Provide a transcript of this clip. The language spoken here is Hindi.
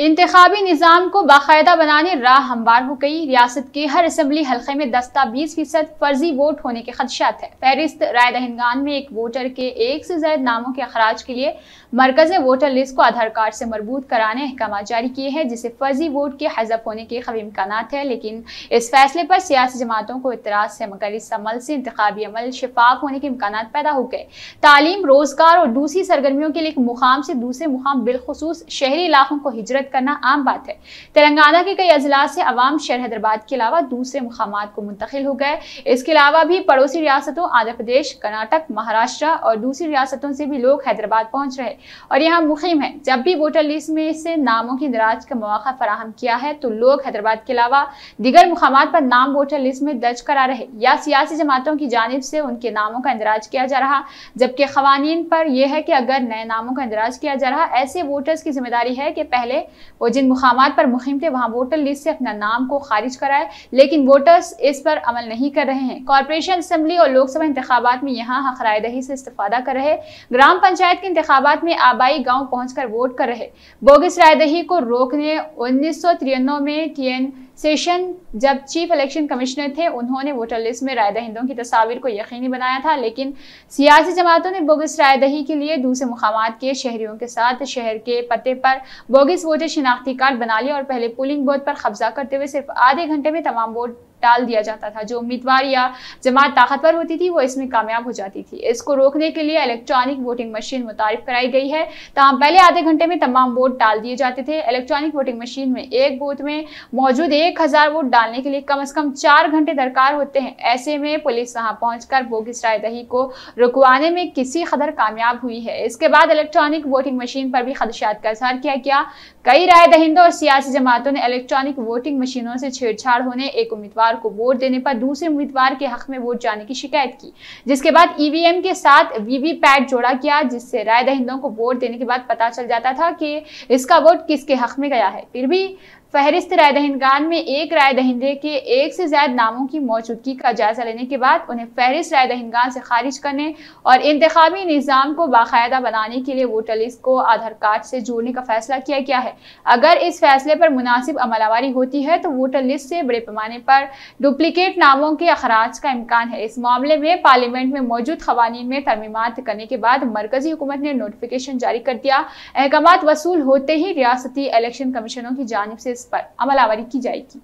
इंतखाबी निज़ाम को बाकायदा बनाने राह हमवार हो गई। रियासत के हर असम्बली हल्के में 10-20% फर्जी वोट होने के खदशात है। फहरिस्त राय दहिंदगान में एक वोटर के एक से ज्यादा नामों के अखराज के लिए मरकज ने वोटर लिस्ट को आधार कार्ड से मरबूत कराने अहकाम जारी किए हैं, जिससे फर्जी वोट के हज़फ होने के कवी इम्कान है। लेकिन इस फैसले पर सियासी जमातों को इतराज है, मगर इस अमल से इंतखाबी अमल शफाफ होने के इम्कान पैदा हो गए। तालीम, रोजगार और दूसरी सरगर्मियों के लिए एक मुकाम से दूसरे मुकाम, बिलखुसूस शहरी इलाकों को हिजरत करना आम बात है। तेलंगाना के कई अजला से अवाम शहर हैदराबाद के अलावा दूसरे मुकामात को मुंतकिल हो गए। इसके अलावा भी पड़ोसी रियासतों आंध्र प्रदेश, कर्नाटक, महाराष्ट्र और दूसरी रियासतों से भी लोग हैदराबाद पहुंच रहे और यहाँ मुकीम है। जब भी वोटर लिस्ट में से नामों की इंदराज का मौका फराहम किया है तो लोग हैदराबाद के अलावा दीगर मुकामात पर नाम वोटर लिस्ट में दर्ज करा रहे या सियासी जमातों की जानिब से उनके नामों का इंदराज किया जा रहा। जबकि कवानीन पर यह है कि अगर नए नामों का इंदराज किया जा रहा, ऐसे वोटर्स की जिम्मेदारी है कि पहले वो जिन मुकामात पर मुहिम थे वहां वोटर लिस्ट से अपना नाम को खारिज कराए, लेकिन वोटर्स इस पर अमल नहीं कर रहे हैं। कॉर्पोरेशन, असेंबली और लोकसभा इंतखाबात में यहाँ हक राय दही से इस्तेफादा कर रहे, ग्राम पंचायत के इंतखाबात में आबाई गांव पहुंचकर वोट कर रहे। बोगस राय दही को रोकने 1993 में TN सेशन जब चीफ इलेक्शन कमिश्नर थे, उन्होंने वोटर लिस्ट में राय दहिंदों की तस्वीर को यकीनी बनाया था। लेकिन सियासी जमातों ने बोगस राय दही के लिए दूसरे मुकामात के शहरियों के साथ शहर के पते पर बोगस वोटर शिनाख्ती कार्ड बना लिया और पहले पोलिंग बूथ पर कब्जा करते हुए सिर्फ आधे घंटे में तमाम वोट डाल दिया जाता था। जो उम्मीदवार या जमात ताकतवर होती थी वो इसमें कामयाब हो जाती थी। इसको रोकने के लिए इलेक्ट्रॉनिक वोटिंग मशीन मुतारिफ कराई गई है। तमाम पहले आधे घंटे में तमाम वोट डाल दिए जाते थे। इलेक्ट्रॉनिक वोटिंग मशीन में एक बूथ में मौजूद 1000 वोट डालने के लिए कम से कम 4 घंटे दरकार होते हैं। ऐसे में पुलिस वहां पहुंचकर बोगस राय दही को रुकवाने में किसी कदर कामयाब हुई है। इसके बाद इलेक्ट्रॉनिक वोटिंग मशीन पर भी खदशात का इजहार किया गया। कई राय दहिंदों और सियासी जमातों ने इलेक्ट्रॉनिक वोटिंग मशीनों से छेड़छाड़ होने, एक उम्मीदवार को वोट देने पर दूसरे उम्मीदवार के हक में वोट जाने की शिकायत की, जिसके बाद EVM के साथ VVPAT जोड़ा गया, जिससे राय दहिंदों को वोट देने के बाद पता चल जाता था कि इसका वोट किसके हक में गया है। फिर भी फहरिस्त राय दहिंदगान में एक राय दहिंदे के एक से ज्यादा नामों की मौजूदगी का जायजा लेने के बाद उन्हें फहरिस्त राय दहिंदगान से खारिज करने और इंतखाबी निज़ाम को बाकायदा बनाने के लिए वोटर लिस्ट को आधार कार्ड से जोड़ने का फैसला किया गया है। अगर इस फैसले पर मुनासिब अमलावरी होती है तो वोटर लिस्ट से बड़े पैमाने पर डुप्लीकेट नामों के अखराज का इम्कान है। इस मामले में पार्लियामेंट में मौजूद कवानीन में तरमीमात करने के बाद मरकजी हुकूमत ने नोटिफिकेशन जारी कर दिया। अहकामात वसूल होते ही रियासती इलेक्शन कमीशनों की जानिब से इस पर अमलावरी की जाएगी।